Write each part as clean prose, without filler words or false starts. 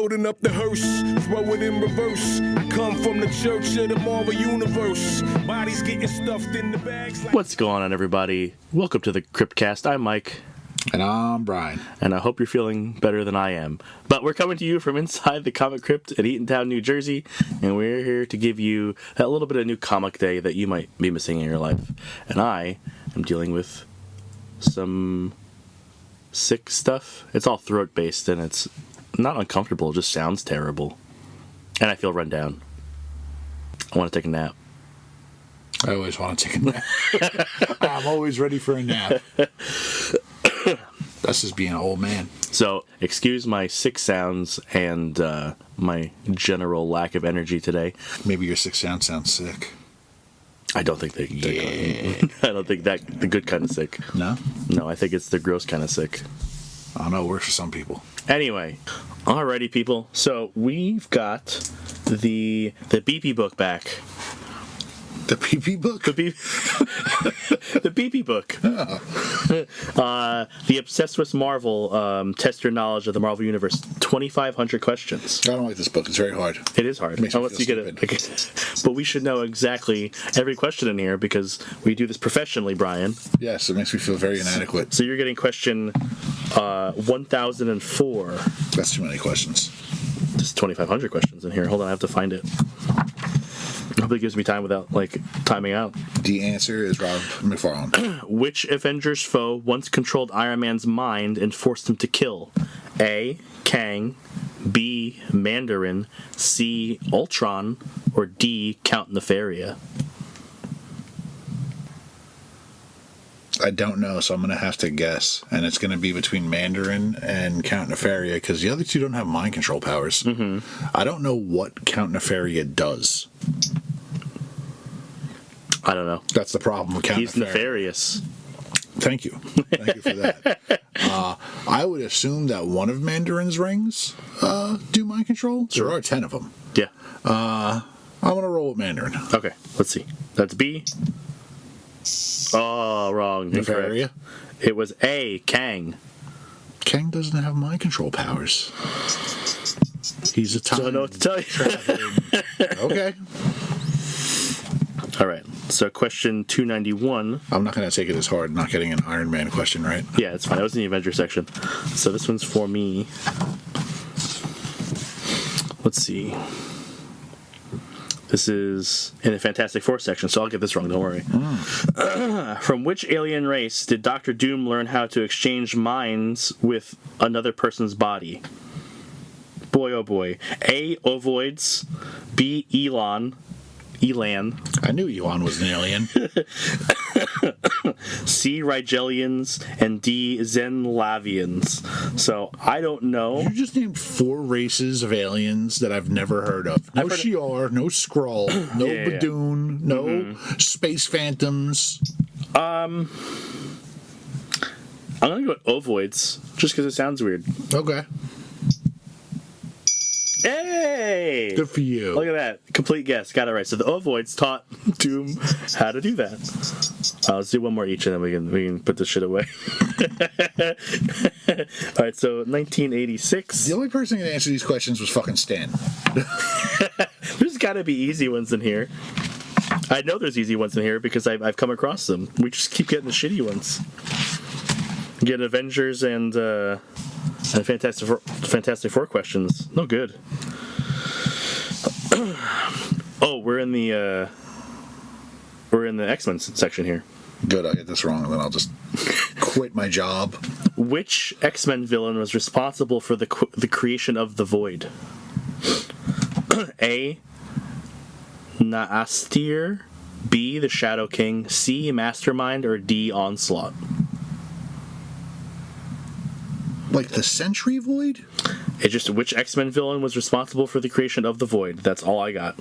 loading up the hearse, throw it in reverse. I come from the church of the Marvel Universe. Bodies getting stuffed in the bags. What's going on, everybody? Welcome to the Cryptcast. I'm Mike. And I'm Brian. And I hope you're feeling better than I am. But we're coming to you from inside the Comic Crypt at Eatontown, New Jersey. And we're here to give you that little bit of new comic day that you might be missing in your life. And I am dealing with some sick stuff. It's all throat-based, and it's not uncomfortable. It just sounds terrible. And I feel run down. I want to take a nap. I always want to take a nap. I'm always ready for a nap. That's just being an old man. So, excuse my sick sounds and my general lack of energy today. Maybe your sick sounds sick. I don't think I don't think that the good kind of sick. No? No, I think it's the gross kind of sick. I don't know, it works for some people. Anyway, alrighty, people. So, we've got the BP book back. The PP book? The BP book. Oh. The Obsessed with Marvel, Test Your Knowledge of the Marvel Universe. 2,500 questions. I don't like this book. It's very hard. It is hard. Unless you get it. But we should know exactly every question in here because we do this professionally, Brian. Yes, it makes me feel very inadequate. So you're getting question 1004. That's too many questions. There's 2,500 questions in here. Hold on, I have to find it. Hopefully it gives me time without, timing out. The answer is Rob McFarlane. Which Avengers foe once controlled Iron Man's mind and forced him to kill? A. Kang, B. Mandarin, C. Ultron, or D. Count Nefaria? I don't know, so I'm going to have to guess. And it's going to be between Mandarin and Count Nefaria, because the other two don't have mind control powers. Mm-hmm. I don't know what Count Nefaria does. I don't know. That's the problem with Count Nefaria. He's nefarious. Thank you. Thank you for that. I would assume that one of Mandarin's rings do mind control. Sure. There are 10 of them. Yeah. I'm going to roll with Mandarin. Okay, let's see. That's B. Oh, wrong. Nefaria? It was A. Kang. Kang doesn't have mind control powers. He's a time. Don't know what to tell you. Okay. All right. So question 291. I'm not going to take it as hard not getting an Iron Man question right. Yeah, it's fine. I was in the Avenger section. So this one's for me. Let's see. This is in the Fantastic Four section, so I'll get this wrong, don't worry. From which alien race did Dr. Doom learn how to exchange minds with another person's body? Boy, oh boy. A. Ovoids. B. Elan. I knew Elon was an alien. C. Rigelians. And D. Zenlavians. So, I don't know. You just named 4 races of aliens that I've never heard of. No Shi'ar, no Skrull, no Badoon, no Space Phantoms. I'm gonna go with Ovoids, just because it sounds weird. Okay. Hey! Good for you. Look at that. Complete guess. Got it right. So the Ovoids taught Doom how to do that. Let's do one more each, and then we can put this shit away. All right, so 1986. The only person who can answer these questions was fucking Stan. There's got to be easy ones in here. I know there's easy ones in here because I've come across them. We just keep getting the shitty ones. Get Avengers and Fantastic Four questions. No good. Oh, we're in the X-Men section here. Good, I'll get this wrong and then I'll just quit my job. Which X-Men villain was responsible for the creation of the Void? A. Naastir, B. the Shadow King, C. Mastermind, or D. Onslaught? Like the Sentry Void? It's just which X-Men villain was responsible for the creation of the Void. That's all I got.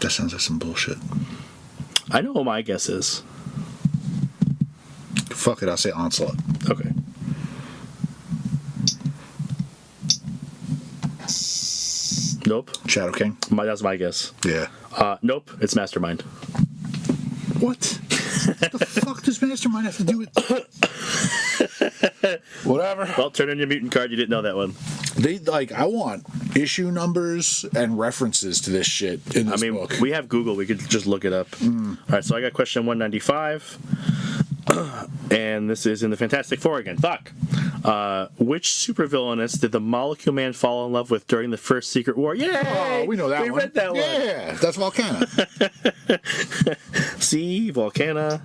That sounds like some bullshit. I know what my guess is. Fuck it, I'll say Onslaught. Okay. Nope. Shadow King? That's my guess. Yeah. Nope. It's Mastermind. What? What the fuck does Mastermind have to do with... Whatever. Well, turn in your mutant card. You didn't know that one. I want issue numbers and references to this shit in this book. We have Google. We could just look it up. All right, so I got question 195. And this is in the Fantastic Four again. Fuck. Which supervillainess did the Molecule Man fall in love with during the first Secret War? Yay! Oh, we know that one. We read that one. Yeah, that's Volcana. See, Volcana.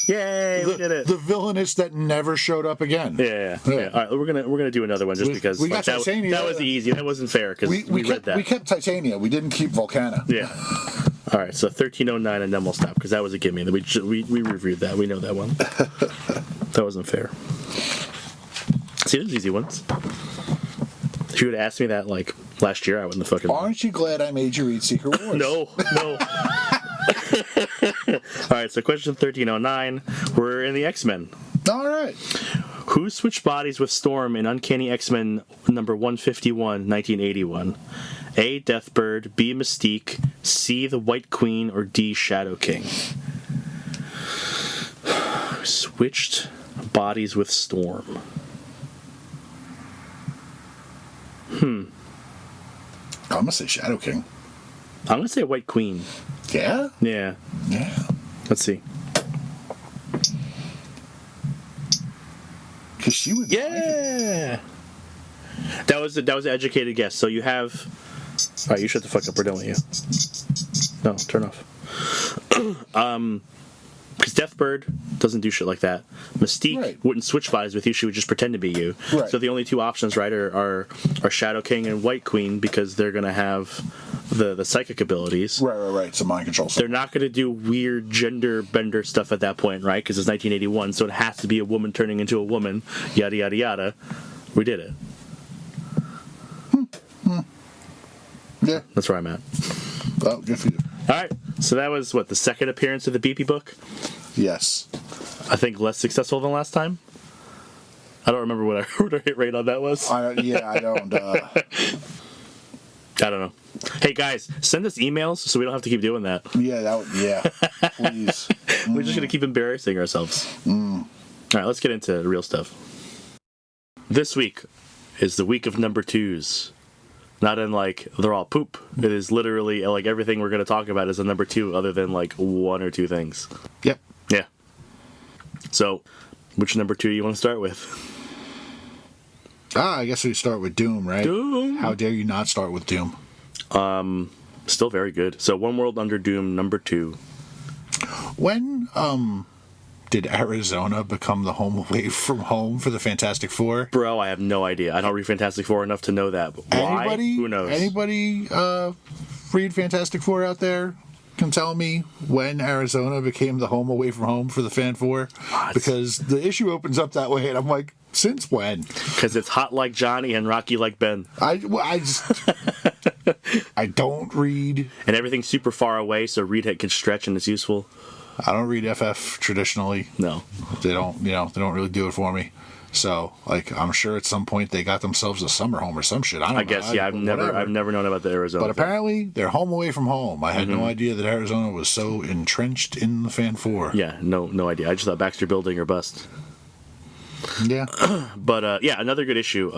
Yay, we did it. The villainess that never showed up again. Yeah. All right, we're gonna do another one just because we got Titania. That was easy. That wasn't fair because we read that. We kept Titania. We didn't keep Volcana. Yeah. All right, so 1309, and then we'll stop because that was a gimme. We reviewed that. We know that one. That wasn't fair. See, there's easy ones. If you would have asked me that like last year, I wouldn't have fucking. Aren't you glad I made you read Secret Wars? No. All right, so question 1309. We're in the X-Men. All right. Who switched bodies with Storm in Uncanny X-Men number 151, 1981? A. Deathbird, B. Mystique, C. The White Queen, or D. Shadow King? Switched bodies with Storm. I'm gonna say Shadow King. I'm gonna say White Queen. Yeah? Yeah. Let's see. Because she would. Yeah. That was an educated guess. So you have. All right, you shut the fuck up, or don't you? No, turn off. Because Deathbird doesn't do shit like that. Mystique wouldn't switch bodies with you; she would just pretend to be you. Right. So the only two options, right, are Shadow King and White Queen because they're gonna have the psychic abilities. Right. It's a mind control. They're not gonna do weird gender bender stuff at that point, right? Because it's 1981, so it has to be a woman turning into a woman. Yada yada yada. We did it. Yeah. That's where I'm at. Well, good for you. All right. So that was, the second appearance of the BP book? Yes. I think less successful than last time? I don't remember what our hit rate on that was. I don't. I don't know. Hey, guys, send us emails so we don't have to keep doing that. Yeah, please. We're just going to keep embarrassing ourselves. All right, let's get into the real stuff. This week is the week of number twos. Not in, they're all poop. It is literally, everything we're going to talk about is a number two other than, one or two things. Yep. Yeah. So, which number two you want to start with? I guess we start with Doom, right? Doom! How dare you not start with Doom? Still very good. So, One World Under Doom, number two. When, did Arizona become the home away from home for the Fantastic Four? Bro, I have no idea. I don't read Fantastic Four enough to know that. But why? Who knows? Anybody read Fantastic Four out there can tell me when Arizona became the home away from home for the Fan Four? What? Because the issue opens up that way, and I'm like, since when? Because it's hot like Johnny and rocky like Ben. I don't read. And everything's super far away, so read it can stretch and it's useful. I don't read FF traditionally. No. They don't really do it for me. So, I'm sure at some point they got themselves a summer home or some shit. I don't know. I guess, yeah, I've never known about the Arizona But apparently, they're home away from home. I had no idea that Arizona was so entrenched in the Fan Four. Yeah, no idea. I just thought Baxter Building or bust. Yeah. But, another good issue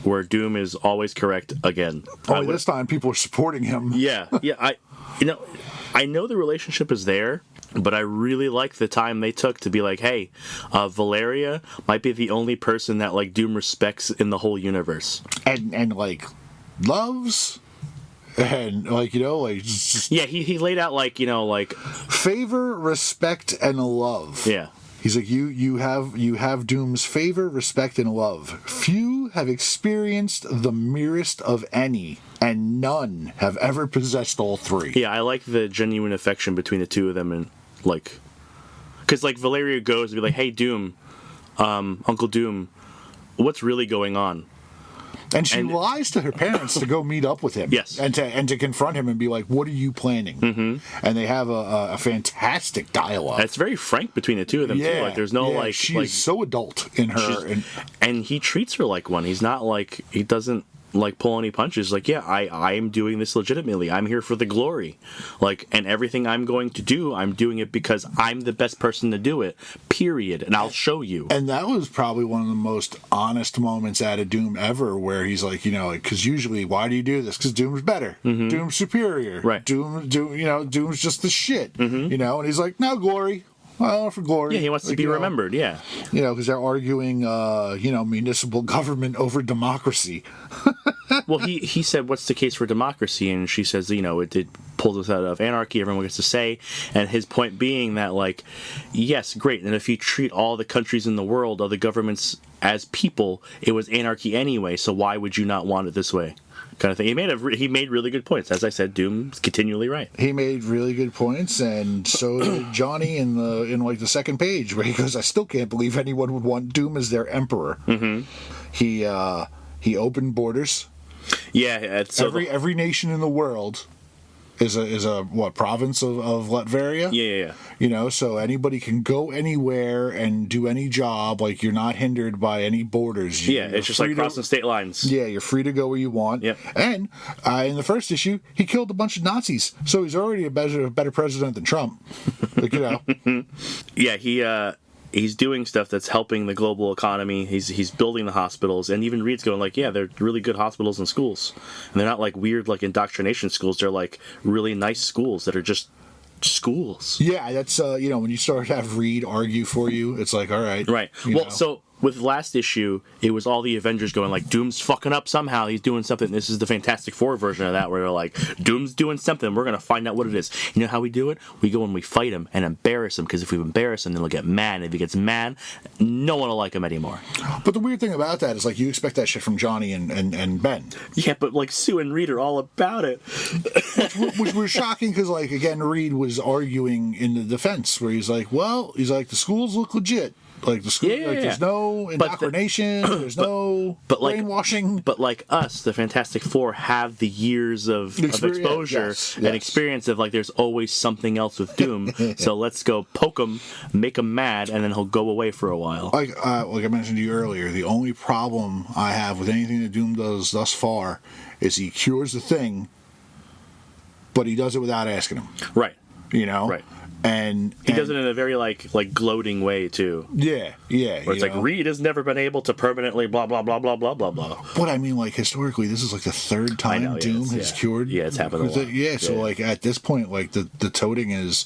where Doom is always correct again. Only this time people are supporting him. Yeah. I know the relationship is there, but I really like the time they took to be like, hey, Valeria might be the only person that, Doom respects in the whole universe. And loves... And, just... Yeah, he laid out, favor, respect, and love. Yeah. He's like, you have Doom's favor, respect, and love. Few have experienced the merest of any, and none have ever possessed all three. Yeah, I like the genuine affection between the two of them, and because Valeria goes and be like, hey, Doom, Uncle Doom, what's really going on? And she lies to her parents to go meet up with him. Yes. And to confront him and be like, what are you planning? Mm-hmm. And they have a fantastic dialogue. It's very frank between the two of them, too. There's no, she's so adult in her. And he treats her like one. He's not he doesn't, like pull any punches. Like, yeah, I'm doing this legitimately. I'm here for the glory. Like, and everything I'm going to do, I'm doing it because I'm the best person to do it, period. And I'll show you. And that was probably one of the most honest moments out of Doom ever, where he's like, because usually, why do you do this? Because Doom's better. Mm-hmm. Doom's superior. Right. Doom's just the shit. Mm-hmm. And he's like, no, glory. Well, for glory. Yeah, he wants to be remembered, yeah. Because they're arguing, municipal government over democracy. Well, he said, what's the case for democracy? And she says, it pulls us out of anarchy, everyone gets to say. And his point being that, like, yes, great. And if you treat all the countries in the world, all the governments as people, it was anarchy anyway. So why would you not want it this way? Kind of thing. He made really good points. As I said, Doom's continually right. He made really good points, and so did Johnny in the second page, where he goes, I still can't believe anyone would want Doom as their emperor. Mm-hmm. He opened borders. Yeah, so every nation in the world is a province of Latveria. Yeah. So anybody can go anywhere and do any job. Like, you're not hindered by any borders. It's just like crossing state lines. Yeah, you're free to go where you want. Yep. And in the first issue, he killed a bunch of Nazis, so he's already a better president than Trump. Yeah, he's doing stuff that's helping the global economy. He's building the hospitals, and even Reed's going like, yeah, they're really good hospitals and schools, and they're not like weird like indoctrination schools. They're like really nice schools that are just schools. Yeah, that's when you start to have Reed argue for you, it's like, all right, right. So with last issue, it was all the Avengers going like, Doom's fucking up somehow. He's doing something. This is the Fantastic Four version of that, where they're like, Doom's doing something. We're gonna find out what it is. You know how we do it? We go and we fight him and embarrass him, because if we embarrass him, then he'll get mad. And if he gets mad, no one will like him anymore. But the weird thing about that is, like, you expect that shit from Johnny and Ben. Yeah, but like Sue and Reed are all about it. which was shocking, because, like, again, Reed was arguing in the defense, where he's like, the schools look legit. Like, the school, there's no indoctrination, there's no brainwashing. But like us, the Fantastic Four have the years of exposure and experience of, like, there's always something else with Doom. So let's go poke him, make him mad, and then he'll go away for a while. Like I mentioned to you earlier, the only problem I have with anything that Doom does thus far is he cures the thing, but he does it without asking him. Right. Right. And he does it in a very like gloating way too. Yeah. Where it's like, Reed has never been able to permanently blah blah blah blah blah blah blah. But I mean, like, historically, this is like the third time Doom has cured. Yeah, it's happened a lot. So like at this point, like the toting is,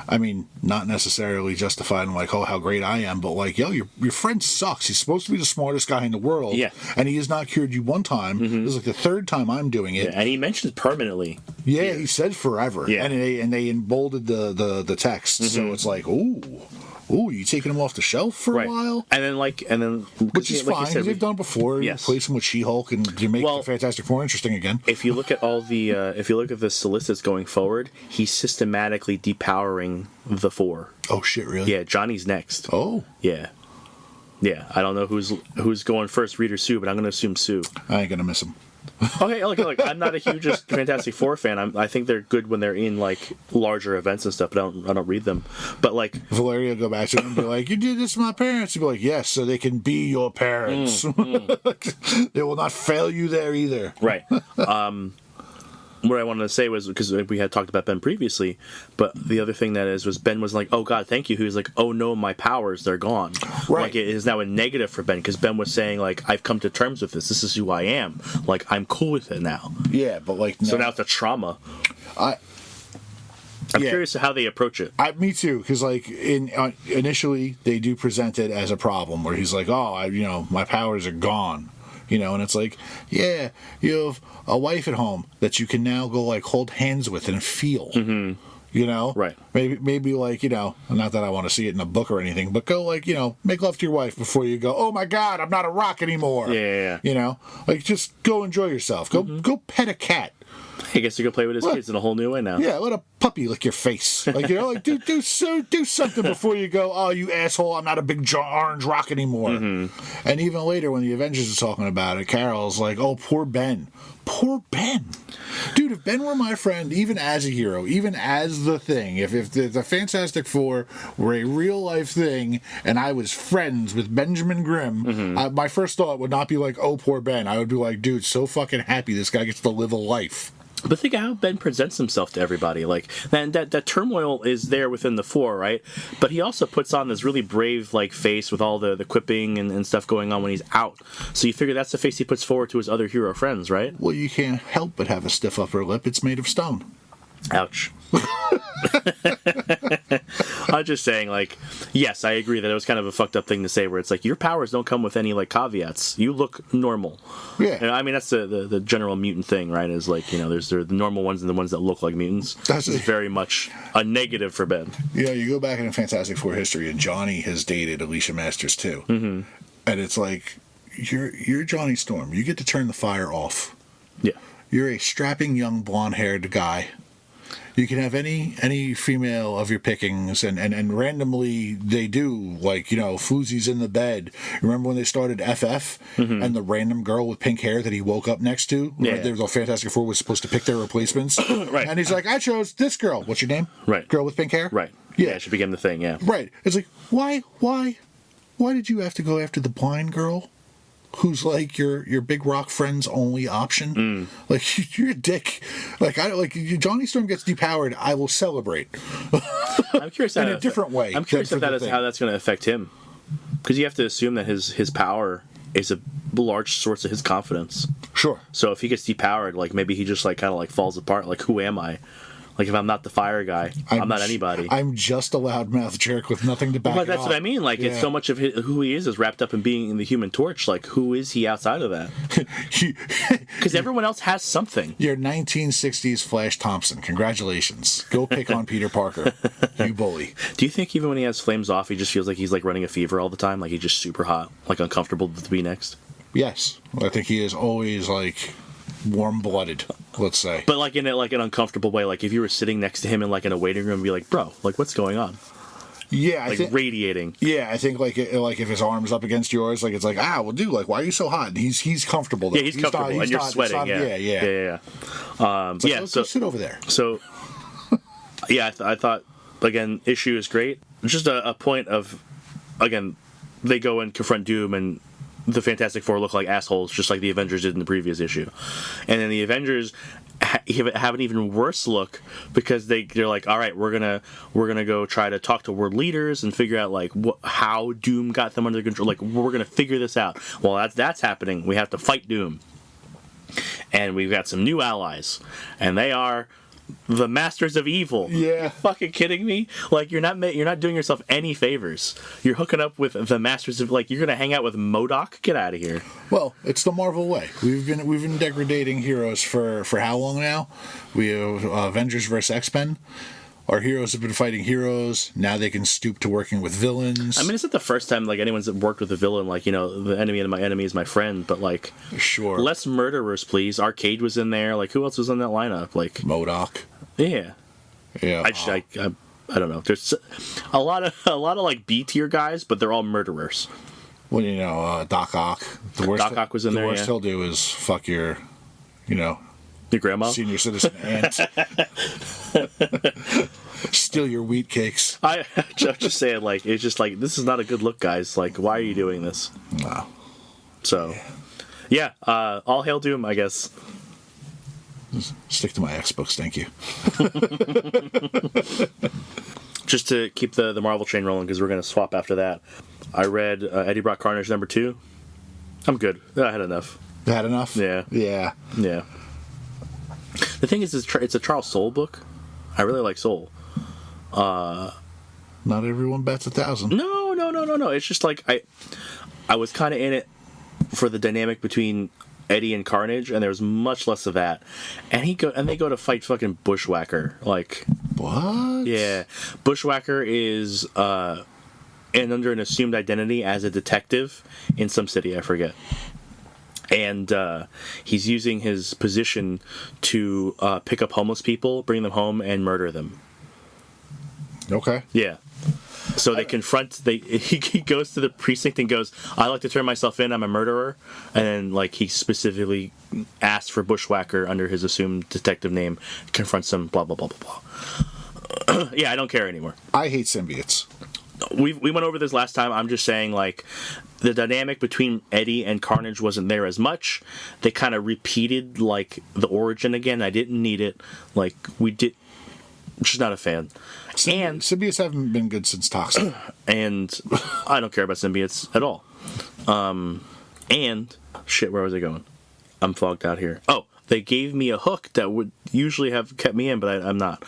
I mean, not necessarily justified in like, oh, how great I am, but like, yo, your friend sucks. He's supposed to be the smartest guy in the world. Yeah. And he has not cured you one time. Mm-hmm. This is like the third time I'm doing it. Yeah, and he mentions permanently. Yeah, he said forever. Yeah. And they emboldened the text, mm-hmm. so it's like, ooh, you taking him off the shelf for a while, and then which is fine, because they've done it before. Yes. You replace him with She-Hulk, and you make the Fantastic Four interesting again. If you look at all the the solicits going forward, he's systematically depowering the Four. Oh shit, really? Yeah, Johnny's next. Oh, yeah. I don't know who's going first, Reed or Sue, but I'm going to assume Sue. I ain't gonna miss him. Okay, look, I'm not a huge Fantastic Four fan. I think they're good when they're in like larger events and stuff, but I don't read them. But like, Valeria will go back to him and be like, "You did this to my parents." He'll be like, "Yes, so they can be your parents. They will not fail you there either." Right. What I wanted to say was, because we had talked about Ben previously, but the other thing was Ben was like, "Oh God, thank you." He was like, "Oh no, my powers, they're gone." Right. Like, it is now a negative for Ben, because Ben was saying like, "I've come to terms with this. This is who I am. Like, I'm cool with it now." Yeah, but like, so now it's a trauma. I'm curious to how they approach it. Me too, because like initially they do present it as a problem, where he's like, "Oh, my powers are gone." And it's like, yeah, you have a wife at home that you can now go like hold hands with and feel. Mm-hmm. Right? Maybe like, not that I want to see it in a book or anything, but go like, make love to your wife before you go, "Oh my God, I'm not a rock anymore." Yeah. Like, just go enjoy yourself. Go pet a cat. I guess you can play with his kids in a whole new way now. Yeah, let a puppy lick your face. Like, like do something before you go, oh, you asshole, I'm not a big orange rock anymore. Mm-hmm. And even later when the Avengers are talking about it, Carol's like, oh, poor Ben. Poor Ben. Dude, if Ben were my friend, even as a hero, even as the Thing, if the Fantastic Four were a real-life thing and I was friends with Benjamin Grimm, my first thought would not be like, oh, poor Ben. I would be like, dude, so fucking happy this guy gets to live a life. But think of how Ben presents himself to everybody. Like, and that turmoil is there within the Four, right? But he also puts on this really brave, like, face with all the quipping and stuff going on when he's out. So you figure that's the face he puts forward to his other hero friends, right? Well, you can't help but have a stiff upper lip. It's made of stone. Ouch. I'm just saying, like, yes, I agree that it was kind of a fucked up thing to say, where it's like, your powers don't come with any, like, caveats. You look normal. Yeah. And, I mean, that's the general mutant thing, right? Is like, you know, there's the normal ones and the ones that look like mutants. That's very much a negative for Ben. Yeah, you go back in Fantastic Four history, and Johnny has dated Alicia Masters too. Mm-hmm. And it's like, you're Johnny Storm. You get to turn the fire off. Yeah. You're a strapping young blonde-haired guy. You can have any female of your pickings, and randomly they do, like, you know, Floozy's in the bed. Remember when they started FF, and the random girl with pink hair that he woke up next to? Yeah. Right, the Fantastic Four was supposed to pick their replacements. Right. And he's like, I chose this girl. What's your name? Right. Girl with pink hair? Right. Yeah. It should become the Thing, yeah. Right. It's like, why did you have to go after the blind girl? Who's like your big rock friend's only option? Like, you're a dick. Like, Johnny Storm gets depowered, I will celebrate. I'm curious in a different way. I'm curious if that is how that's going to affect him, because you have to assume that his power is a large source of his confidence. Sure. So if he gets depowered, like, maybe he just like kind of like falls apart. Like, who am I? Like, if I'm not the fire guy, I'm not anybody. I'm just a loudmouth jerk with nothing to back it up. But that's what I mean. Like, it's so much of who he is wrapped up in being in the Human Torch. Like, who is he outside of that? Because everyone else has something. You're 1960s Flash Thompson. Congratulations. Go pick on Peter Parker. You bully. Do you think even when he has flames off, he just feels like he's like running a fever all the time? Like, he's just super hot, like uncomfortable to be next? Yes. I think he is always like warm-blooded, let's say. But like in an uncomfortable way. Like if you were sitting next to him in like in a waiting room, be like, bro, like what's going on? Yeah, like radiating. Yeah, I think like if his arm's up against yours, like it's like, well, dude, like why are you so hot? And he's comfortable. Though. Yeah, he's comfortable, and you're sweating. Yeah. So sit over there. So yeah, I thought again, issue is great. Just a point of, again, they go and confront Doom, and the Fantastic Four look like assholes, just like the Avengers did in the previous issue. And then the Avengers have an even worse look, because they're like, all right, we're gonna go try to talk to world leaders and figure out like how Doom got them under control. Like, we're gonna figure this out. Well, that's happening. We have to fight Doom, and we've got some new allies, and they are the Masters of Evil. Yeah. You're fucking kidding me? Like, you're not doing yourself any favors. You're hooking up with the Masters of, like, you're gonna hang out with MODOK? Get out of here. Well, it's the Marvel way. We've been degrading heroes for how long now? We have Avengers vs. X-Men. Our heroes have been fighting heroes. Now they can stoop to working with villains. I mean, it's not the first time like anyone's worked with a villain. Like, you know, the enemy of my enemy is my friend. But like, sure, less murderers, please. Arcade was in there. Like, who else was in that lineup? Like MODOK. Yeah. I don't know. There's a lot of like B tier guys, but they're all murderers. Well, you know, Doc Ock. Doc Ock was in there. The worst he'll do is fuck your, your grandma, senior citizen aunt. Steal your wheat cakes. I'm just saying, like, it's just like, this is not a good look, guys. Like, why are you doing this? Wow. So, yeah, all hail Doom, I guess. Stick to my X books, thank you. Just to keep the Marvel train rolling, because we're going to swap after that. I read Eddie Brock Carnage #2. I'm good. I had enough. Had enough? Yeah. Yeah. Yeah. The thing is, it's a Charles Soule book. I really like Soule. Not everyone bats 1,000. No. It's just like I was kind of in it for the dynamic between Eddie and Carnage, and there was much less of that. And they go to fight fucking Bushwhacker. Like, what? Yeah, Bushwhacker is and under an assumed identity as a detective in some city, I forget. And he's using his position to pick up homeless people, bring them home, and murder them. Okay. Yeah. So they confront. He goes to the precinct and goes, "I like to turn myself in. I'm a murderer." And then, like, he specifically asks for Bushwhacker under his assumed detective name. Confronts him. Blah blah blah blah blah. Yeah, I don't care anymore. I hate symbiotes. We went over this last time. I'm just saying, like, the dynamic between Eddie and Carnage wasn't there as much. They kind of repeated, like, the origin again. I didn't need it. Like, we did. Just not a fan. And symbiotes haven't been good since Toxin. And I don't care about symbiotes at all. And shit, where was I going? I'm fogged out here. Oh, they gave me a hook that would usually have kept me in, but I'm not.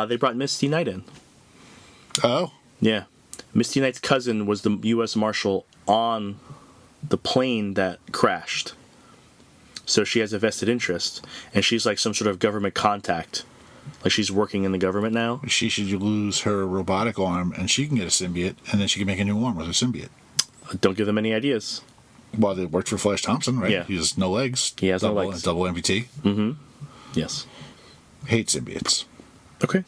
They brought Misty Knight in. Oh? Yeah. Misty Knight's cousin was the U.S. Marshal on the plane that crashed. So she has a vested interest, and she's like some sort of government contact. Like, she's working in the government now. She should lose her robotic arm, and she can get a symbiote, and then she can make a new arm with a symbiote. Don't give them any ideas. Well, it worked for Flash Thompson, right? Yeah. He has no legs. He has no legs. Double amputee. Mm-hmm. Yes. Hate symbiotes. Okay.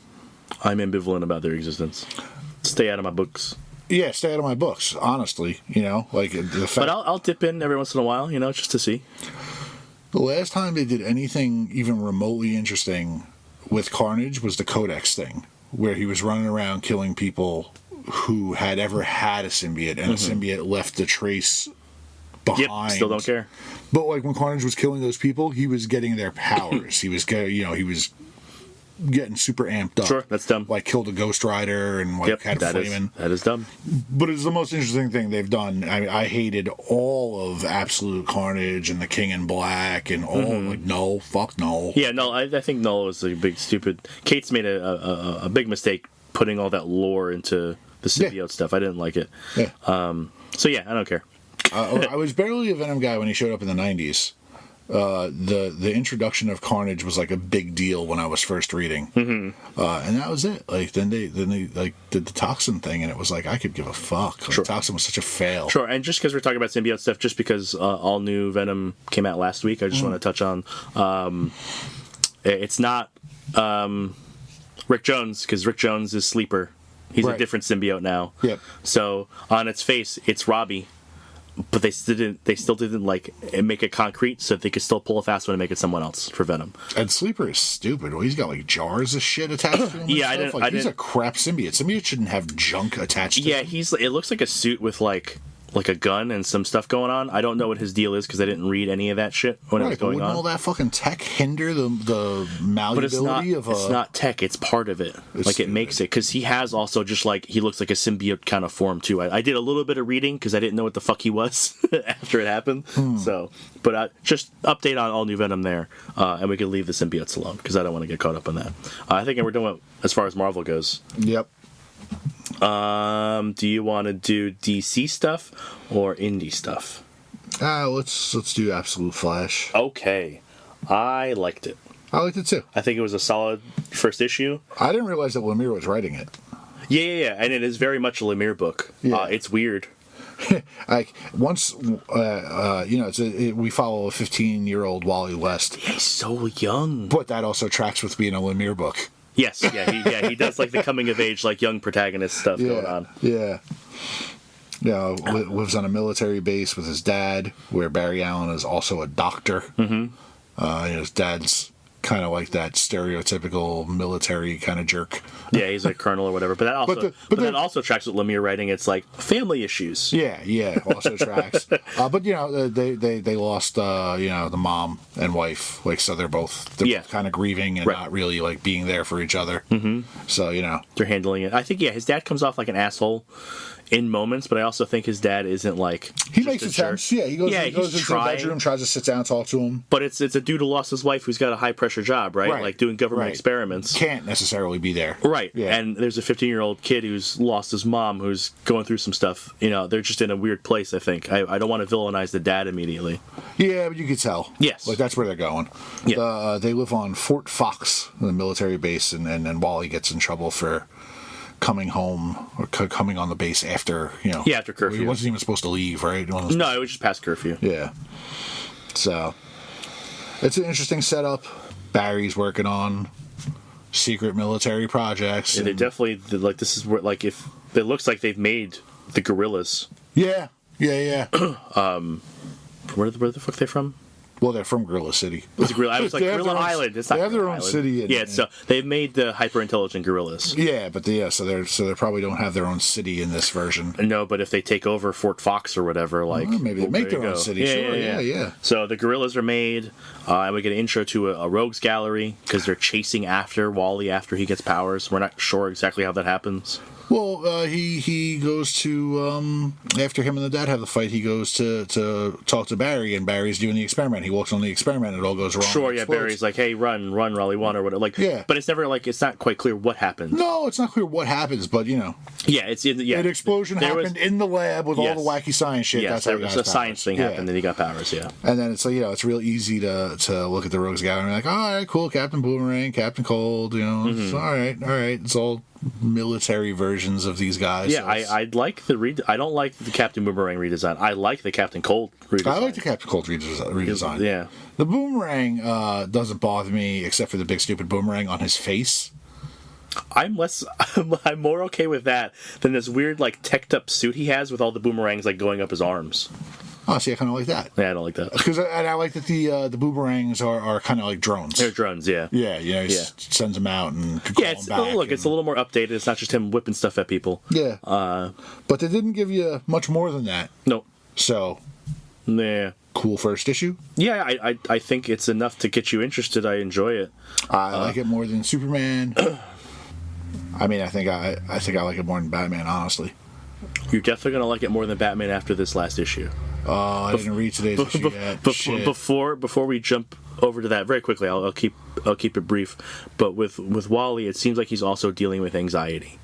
I'm ambivalent about their existence. Stay out of my books. Yeah, stay out of my books, honestly. You know, like the fact. But I'll dip in every once in a while, you know, just to see. The last time they did anything even remotely interesting with Carnage was the Codex thing, where he was running around killing people who had ever had a symbiote, and a symbiote left the trace behind. Yep, still don't care. But like when Carnage was killing those people, he was getting their powers. He was getting super amped up. Sure, that's dumb. Like killed a Ghost Rider and like had a flaming. That is dumb. But it's the most interesting thing they've done. I mean, I hated all of Absolute Carnage and the King in Black and all like no, fuck no. Yeah, no, I think Null was a big stupid. Kate's made a big mistake putting all that lore into the symbiote stuff. I didn't like it. Yeah. So yeah, I don't care. I was barely a Venom guy when he showed up in the 90s. The introduction of Carnage was like a big deal when I was first reading, and that was it. Like then they like did the Toxin thing, and it was like I could give a fuck. Like, Sure. Toxin was such a fail. Sure, and just because we're talking about symbiote stuff, just because all new Venom came out last week, I just want to touch on. It's not Rick Jones, because Rick Jones is Sleeper. He's a different symbiote now. Yep. So on its face, it's Robbie. But they still didn't like make it concrete, so they could still pull a fast one and make it someone else for Venom. And Sleeper is stupid. Well, he's got like jars of shit attached to him. Yeah, and stuff. He's a crap symbiote. Symbiote shouldn't have junk attached to him. Yeah, it looks like a suit with like a gun and some stuff going on. I don't know what his deal is because I didn't read any of that shit when it was going wouldn't on. all that fucking tech hinder the malleability of a... It's not tech. It's part of it. Like, stupid. it makes it. Because he has also just, like, he looks like a symbiote kind of form, too. I did a little bit of reading because I didn't know what the fuck he was after it happened. So, but just update on all new Venom there. And we can leave the symbiotes alone because I don't want to get caught up on that. I think we're doing as far as Marvel goes. Yep. Do you want to do DC stuff or indie stuff? Let's do Absolute Flash. Okay. I liked it. I liked it too. I think it was a solid first issue. I didn't realize that Lemire was writing it. Yeah. And it is very much a Lemire book. Yeah. It's weird. Like once, we follow a 15-year-old Wally West. Yeah, he's so young. But that also tracks with being a Lemire book. Yes, he does like the coming of age, like young protagonist stuff going on. Yeah. Lives on a military base with his dad, where Barry Allen is also a doctor. His dad's kind of like that stereotypical military kind of jerk. Yeah, he's like colonel or whatever. But that also, that also tracks with Lemire writing. It's like family issues. Yeah, also tracks. But they lost the mom and wife. Like, so they're both kind of grieving and not really like being there for each other. So they're handling it. I think his dad comes off like an asshole in moments, but I also think his dad isn't like he makes attempts. Yeah, he goes into the bedroom, tries to sit down, and talk to him. But it's a dude who lost his wife who's got a high pressure job, right? Like doing government experiments. Can't necessarily be there. Right. Yeah. And there's a 15-year-old kid who's lost his mom who's going through some stuff. They're just in a weird place, I think. I don't want to villainize the dad immediately. Yeah, but you could tell. Yes. Like, that's where they're going. Yeah. They live on Fort Fox, the military base, and Wally gets in trouble for coming home or coming on the base after, after curfew. He wasn't even supposed to leave, right? No, it was just past curfew. Yeah. So it's an interesting setup. Barry's working on secret military projects. Yeah, they definitely like this is where like if it looks like they've made the gorillas. Yeah. Where the fuck are they from? Well, they're from Gorilla City. I was like Gorilla Island. It's not they have their Gorilla own Island. city. Yeah, so they've made the hyper intelligent gorillas. Yeah, but so they probably don't have their own city in this version. No, but if they take over Fort Fox or whatever, like Well, maybe they make there their you own go. city. Yeah, Sure, yeah. So the gorillas are made, and we get an intro to a rogues gallery because they're chasing after Wally after he gets powers. We're not sure exactly how that happens. Well, he goes to after him and the dad have the fight. He goes to talk to Barry, and Barry's doing the experiment. He walks on the experiment, and it all goes wrong. Sure, It yeah. explodes. Barry's like, "Hey, run, Raleigh, one or whatever." Like, Yeah. But it's never like it's not quite clear what happened. No, it's not clear what happens, but Yeah, it's an an explosion happened in the lab with all the wacky science shit. Yes, That's how there he was got a his science powers. thing happened, and he got powers. Yeah. And then it's like, it's real easy to look at the Rogues Gallery and be like, all right, cool, Captain Boomerang, Captain Cold, it's all right. It's all military versions of these guys. Yeah, I like the I don't like the Captain Boomerang redesign. I like the Captain Cold redesign. I like the Captain Cold redesign. Yeah. The Boomerang doesn't bother me except for the big stupid boomerang on his face. I'm more okay with that than this weird like teched up suit he has with all the boomerangs like going up his arms. Oh, see, I kind of like that. Yeah, I don't like that. Because I like that the boomerangs are kind of like drones. They're drones, yeah. Yeah, he sends them out and can call them back. It's a little more updated. It's not just him whipping stuff at people. Yeah. But they didn't give you much more than that. No. So. Yeah. Cool first issue. Yeah, I think it's enough to get you interested. I enjoy it. I like it more than Superman. I mean, I think I like it more than Batman, honestly. You're definitely gonna like it more than Batman after this last issue. Oh, I didn't read today's issue yet. Before we jump over to that very quickly, I'll keep it brief. But with Wally, it seems like he's also dealing with anxiety.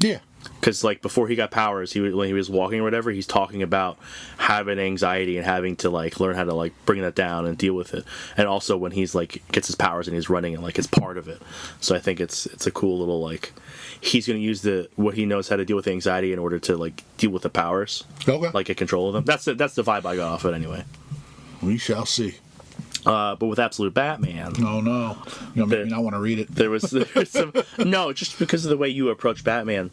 Yeah. Because like before he got powers, when he was walking or whatever, he's talking about having anxiety and having to like learn how to like bring that down and deal with it. And also when he's like gets his powers and he's running and like it's part of it. So I think it's a cool little like he's going to use what he knows how to deal with anxiety in order to like deal with the powers. Okay. Like get control of them. That's the vibe I got off it anyway. We shall see. But with Absolute Batman. Oh no! You make me not want to read it. There was some no, just because of the way you approach Batman.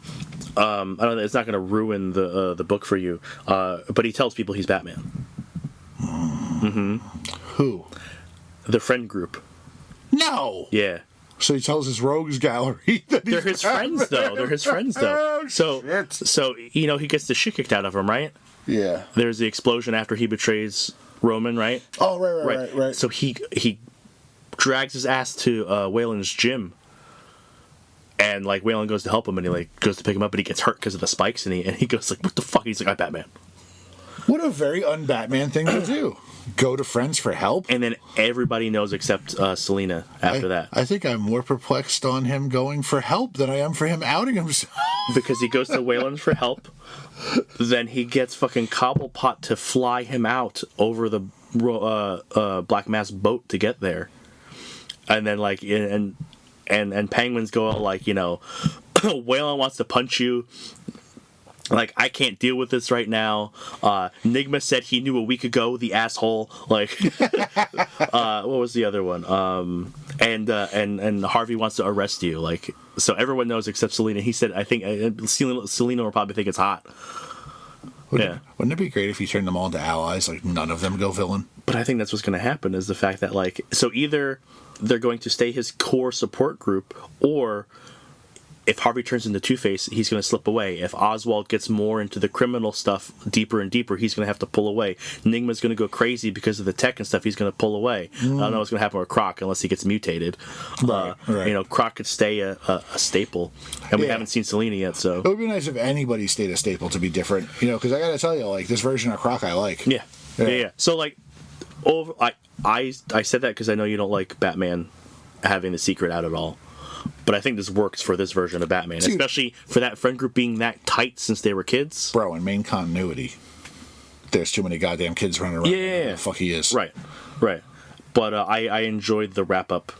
I don't know. It's not going to ruin the book for you. But he tells people he's Batman. Mm-hmm. Who? The friend group. No. Yeah. So he tells his rogues gallery that they're his friends though. They're his friends though. So he gets the shit kicked out of him, right? Yeah. There's the explosion after he betrays Roman, right? Oh, right. So he drags his ass to Waylon's gym, and like Waylon goes to help him, and he like goes to pick him up, but he gets hurt because of the spikes, and he goes like, "What the fuck?" He's like, "I'm Batman." What a very un-Batman thing to do. Go to friends for help. And then everybody knows except Selena after that. I think I'm more perplexed on him going for help than I am for him outing himself. Because he goes to Waylon for help. Then he gets fucking Cobblepot to fly him out over the Black Mass boat to get there. And then like and Penguins go out like, Waylon wants to punch you. Like, I can't deal with this right now. Nigma said he knew a week ago, the asshole. Like, what was the other one? And Harvey wants to arrest you. Like, so everyone knows except Selena. He said, I think Selena will probably think it's hot. Wouldn't it be great if you turned them all into allies? Like, none of them go villain? But I think that's what's going to happen is the fact that, like, so either they're going to stay his core support group, or if Harvey turns into Two-Face, he's going to slip away. If Oswald gets more into the criminal stuff deeper and deeper, he's going to have to pull away. Nigma's going to go crazy because of the tech and stuff. He's going to pull away. I don't know what's going to happen with Croc unless he gets mutated. Right. Croc could stay a staple, and we haven't seen Selena yet. So it would be nice if anybody stayed a staple to be different. Because I got to tell you, like, this version of Croc I like. Yeah. So like, I said that because I know you don't like Batman having the secret out at all. But I think this works for this version of Batman, especially for that friend group being that tight since they were kids. Bro, in main continuity, there's too many goddamn kids running around. Yeah. Who the fuck he is. Right. But I enjoyed the wrap up.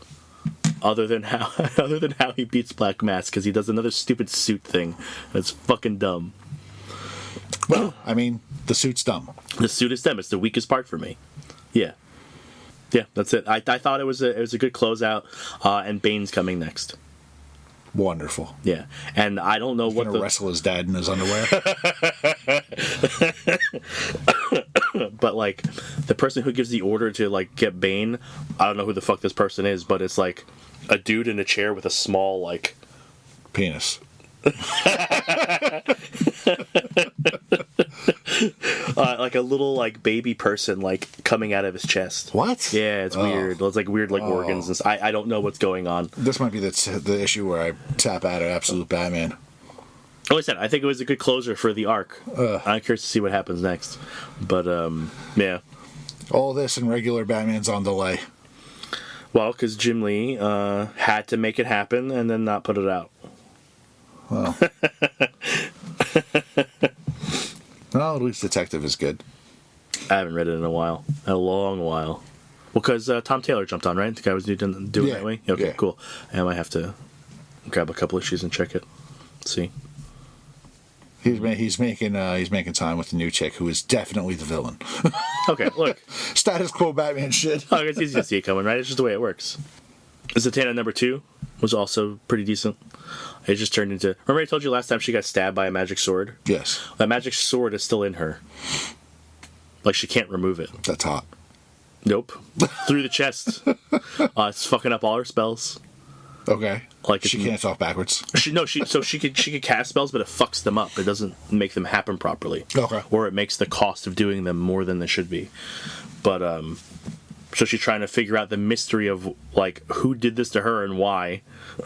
Other than how he beats Black Mask, because he does another stupid suit thing. That's fucking dumb. Well, I mean, the suit's dumb. The suit is dumb. It's the weakest part for me. Yeah. Yeah, that's it. I thought it was a good closeout, and Bane's coming next. Wonderful. Yeah, and I don't know what gonna wrestle his dad in his underwear. But like the person who gives the order to like get Bane, I don't know who the fuck this person is, but it's like a dude in a chair with a small like penis. Like a little like baby person like coming out of his chest. What? Yeah, it's weird. It's like weird like organs. And I don't know what's going on. This might be the issue where I tap out of Absolute Batman. Like I said, I think it was a good closer for the arc. I'm curious to see what happens next. But yeah. All this and regular Batman's on delay. Well, because Jim Lee had to make it happen and then not put it out. Well. Well, at least Detective is good. I haven't read it in a while. A long while. Well, because Tom Taylor jumped on, right? The guy was doing it that way? Okay, yeah. Cool. I might have to grab a couple issues and check it. See. He's making time with the new chick who is definitely the villain. Okay, look. Status quo Batman shit. Oh, it's easy to see it coming, right? It's just the way it works. Zatanna number 2 was also pretty decent. It just turned into... Remember I told you last time she got stabbed by a magic sword? Yes. That magic sword is still in her. Like, she can't remove it. That's hot. Nope. Through the chest. It's fucking up all her spells. Okay. Like she can't talk backwards. She could cast spells, but it fucks them up. It doesn't make them happen properly. Okay. Or it makes the cost of doing them more than they should be. But so she's trying to figure out the mystery of like who did this to her and why,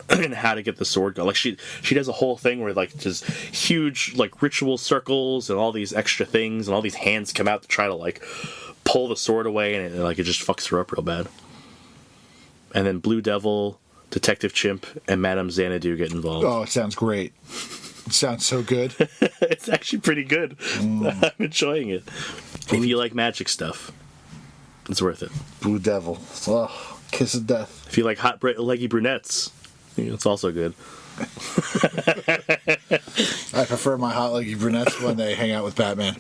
and how to get the sword going. Like she does a whole thing where like just huge like ritual circles and all these extra things and all these hands come out to try to like pull the sword away, and it just fucks her up real bad. And then Blue Devil, Detective Chimp, and Madame Xanadu get involved. Oh, it sounds great. It sounds so good. It's actually pretty good. I'm enjoying it. If you like magic stuff, it's worth it. Blue Devil. Oh, kiss of death. If you like hot, leggy brunettes, it's also good. I prefer my hot leggy brunettes when they hang out with Batman.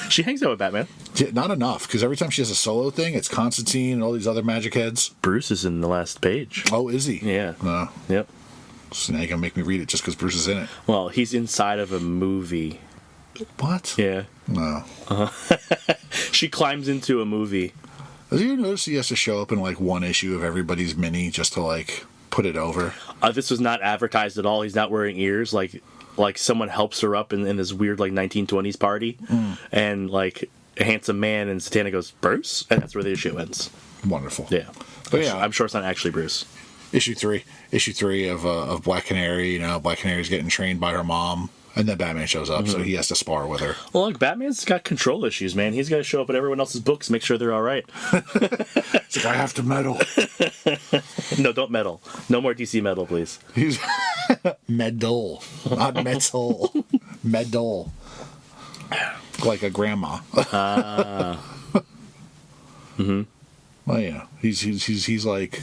She hangs out with Batman. Yeah, not enough, because every time she has a solo thing, it's Constantine and all these other magic heads. Bruce is in the last page. Oh, is he? Yeah. No. Yep. So now you're going to make me read it just because Bruce is in it. Well, he's inside of a movie. What? Yeah. No. She climbs into a movie. Have you noticed he has to show up in like one issue of everybody's mini just to like put it over? This was not advertised at all. He's not wearing ears. Like someone helps her up in this weird like 1920s party, and like a handsome man, and Zatanna goes, Bruce? And that's where the issue ends. Wonderful. Yeah. But yeah, I'm sure it's not actually Bruce. Issue 3 of Black Canary. You know, Black Canary's getting trained by her mom. And then Batman shows up, so he has to spar with her. Well, look, Batman's got control issues, man. He's got to show up at everyone else's books, make sure they're all right. It's like, I have to meddle. No, don't meddle. No more DC meddle, please. He's meddle, not metal. Meddle, like a grandma. Well, yeah, he's like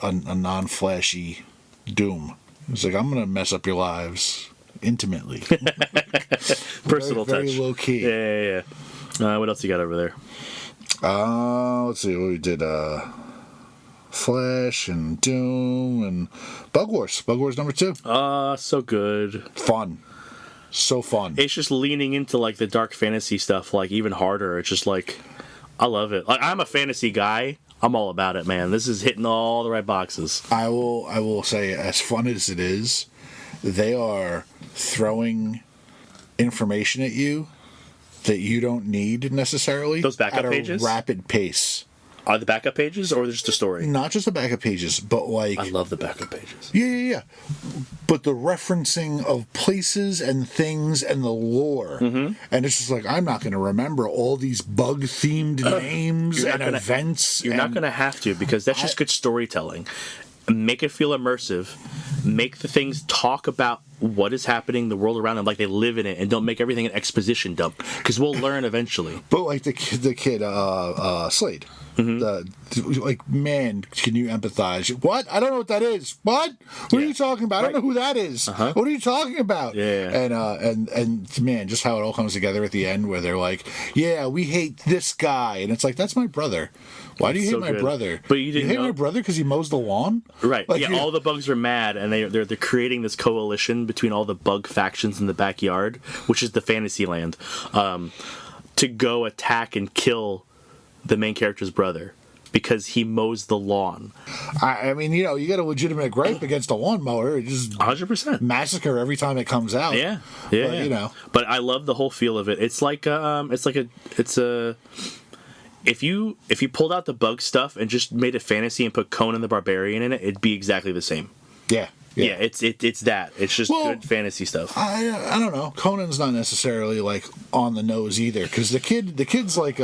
a non-flashy Doom. He's like, I'm gonna mess up your lives intimately. Personal very, touch. very low key. Yeah. What else you got over there? Let's see what we did. Flash and Doom and Bugwars. Bugwars number 2. So good. Fun. So fun. It's just leaning into like the dark fantasy stuff, like even harder. It's just like, I love it. Like, I'm a fantasy guy. I'm all about it, man. This is hitting all the right boxes. I will say, as fun as it is, they are throwing information at you that you don't need necessarily. Those backup pages? At a rapid pace. Are the backup pages or just the story? Not just the backup pages, but like... I love the backup pages. Yeah. But the referencing of places and things and the lore. Mm-hmm. And it's just like, I'm not going to remember all these bug-themed names and events. You're not going to have to, because that's just good storytelling. Make it feel immersive. Make the things talk about what is happening in the world around them, like they live in it, and don't make everything an exposition dump, because we'll learn eventually. But like the kid Slade. Like, man, can you empathize? What? I don't know what that is. What? What are you talking about? I don't know who that is. What are you talking about? Yeah. And man, just how it all comes together at the end, where they're like, yeah, we hate this guy, and it's like, that's my brother. Why do you hate my brother? But you hate my brother because he mows the lawn, right? Like, yeah, all the bugs are mad, and they're creating this coalition between all the bug factions in the backyard, which is the fantasy land, to go attack and kill the main character's brother because he mows the lawn. I mean, you get a legitimate gripe against a lawnmower. It just 100% massacre every time it comes out. Yeah. But, But I love the whole feel of it. It's like if you pulled out the bug stuff and just made a fantasy and put Conan the Barbarian in it, it'd be exactly the same. Yeah. It's that. It's just good fantasy stuff. I don't know. Conan's not necessarily like on the nose either, because the kid's like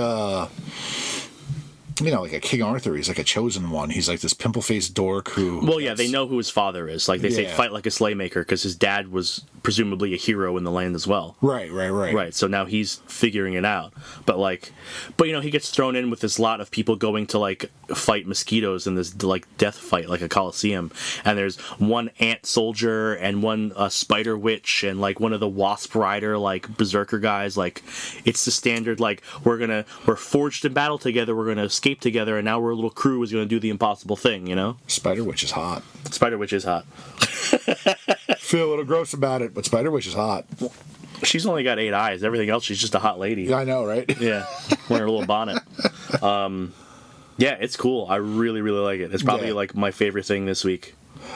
like a King Arthur. He's like a chosen one. He's like this pimple-faced dork who... Well, yeah, they know who his father is. Like, they say fight like a Slaymaker, because his dad was presumably a hero in the land as well. Right. Right, so now he's figuring it out. But he gets thrown in with this lot of people going to, like, fight mosquitoes in this, like, death fight, like a coliseum. And there's one ant soldier and one spider witch and, like, one of the wasp rider, like, berserker guys. Like, it's the standard, like, we're forged in battle together, we're gonna escape together, and now we're a little crew is going to do the impossible thing, Spider Witch is hot. Spider Witch is hot. Feel a little gross about it, but Spider Witch is hot. She's only got 8 eyes. Everything else, she's just a hot lady. Yeah, I know, right? Yeah, wearing a little bonnet. Yeah, it's cool. I really, really like it. It's probably like my favorite thing this week.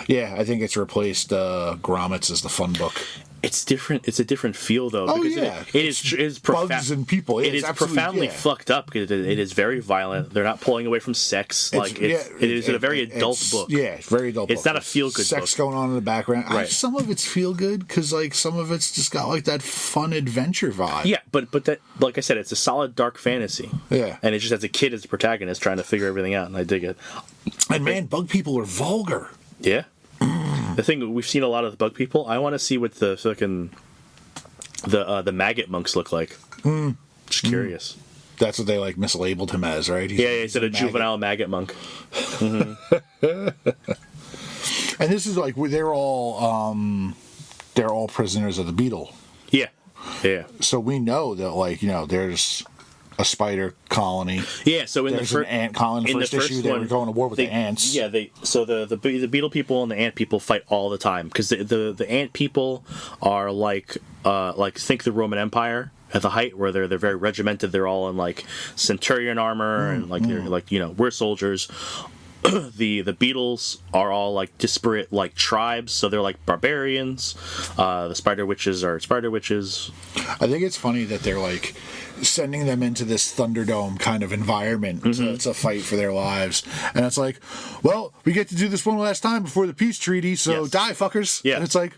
Yeah, I think it's replaced Grommets as the fun book. It's different. It's a different feel, though. Oh, because yeah. It is bugs and people. It is profoundly fucked up because it is very violent. They're not pulling away from sex. It is a very adult book. Yeah, it's very adult. It's not a feel good sex book. going on in the background. Right. Some of it's feel good because like some of it's just got like that fun adventure vibe. Yeah, but that, like I said, it's a solid dark fantasy. Yeah, and it just has a kid as the protagonist trying to figure everything out, and I dig it. And man, bug people are vulgar. Yeah. The thing, we've seen a lot of the bug people. I want to see what the fucking the maggot monks look like. Just curious. That's what they like mislabeled him as, right? He said a juvenile maggot monk. And this is like where they're all prisoners of the beetle. Yeah. So we know that there's a spider colony. Yeah, so there's an ant colony. In the first issue, they were going to war with the ants. Yeah, the beetle people and the ant people fight all the time because the ant people are like think the Roman Empire at the height, where they're very regimented. They're all in like centurion armor and they're like we're soldiers. The beetles are all like disparate like tribes, so they're like barbarians. The spider witches are spider witches. I think it's funny that they're like sending them into this Thunderdome kind of environment. So it's a fight for their lives, and it's like, well, we get to do this one last time before the peace treaty, so die fuckers. Yeah, and it's like,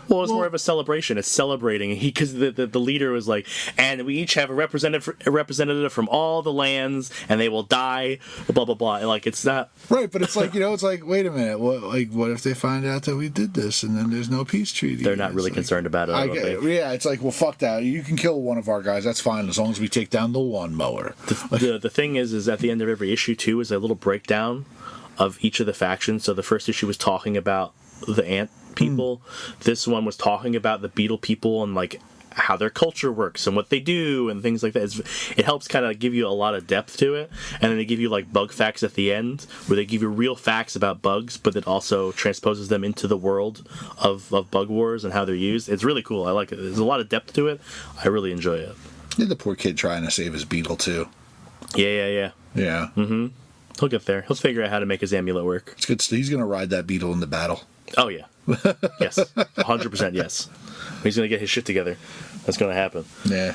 well, it's more of a celebration. It's celebrating because the leader was like, and we each have a representative from all the lands, and they will die. Blah blah blah. And like it's not right, but it's like it's like, wait a minute, what if they find out that we did this and then there's no peace treaty? They're not really concerned about it. Yeah, it's like, well, fuck that. You can kill one of our guys. That's fine as long as we take down the lawnmower. The thing is at the end of every issue too is a little breakdown of each of the factions. So the first issue was talking about the ant people. This one was talking about the beetle people and like how their culture works and what they do and things like that. It helps kind of give you a lot of depth to it, and then they give you like bug facts at the end where they give you real facts about bugs, but it also transposes them into the world of Bug Wars and how they're used. It's really cool. I like it. There's a lot of depth to it. I really enjoy it. Yeah, the poor kid trying to save his beetle too. Yeah. Mm-hmm. He'll get there. He'll figure out how to make his amulet work. It's good. He's gonna ride that beetle into battle. Oh yeah. Yes, 100% yes. He's gonna get his shit together. That's gonna happen. Yeah.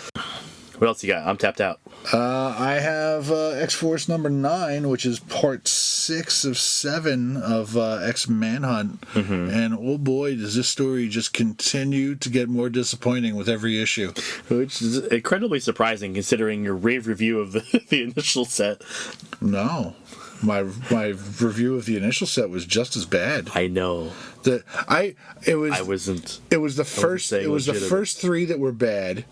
What else you got? I'm tapped out. I have X-Force number 9, which is part 6 of 7 of X-Manhunt. And oh boy, does this story just continue to get more disappointing with every issue. Which is incredibly surprising considering your rave review of the initial set. No. my review of the initial set was just as bad. I know. It was the first 3 that were bad.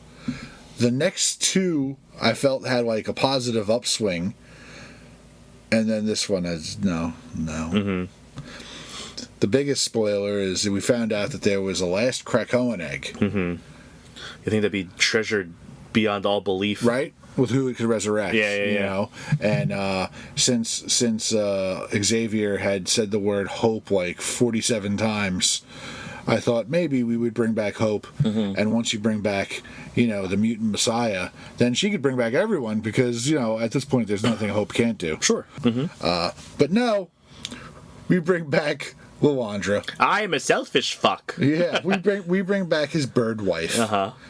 The next 2 I felt had like a positive upswing, and then this one is no. Mm-hmm. The biggest spoiler is that we found out that there was a last Krakoan egg. Mm-hmm. You think that'd be treasured beyond all belief, right? With who it could resurrect, you know. And since Xavier had said the word hope like 47 times, I thought maybe we would bring back Hope. Mm-hmm. And once you bring back, the mutant Messiah, then she could bring back everyone because, at this point there's nothing Hope can't do. Sure. Mm-hmm. But no, we bring back Lilandra. I am a selfish fuck. Yeah, we bring back his bird wife,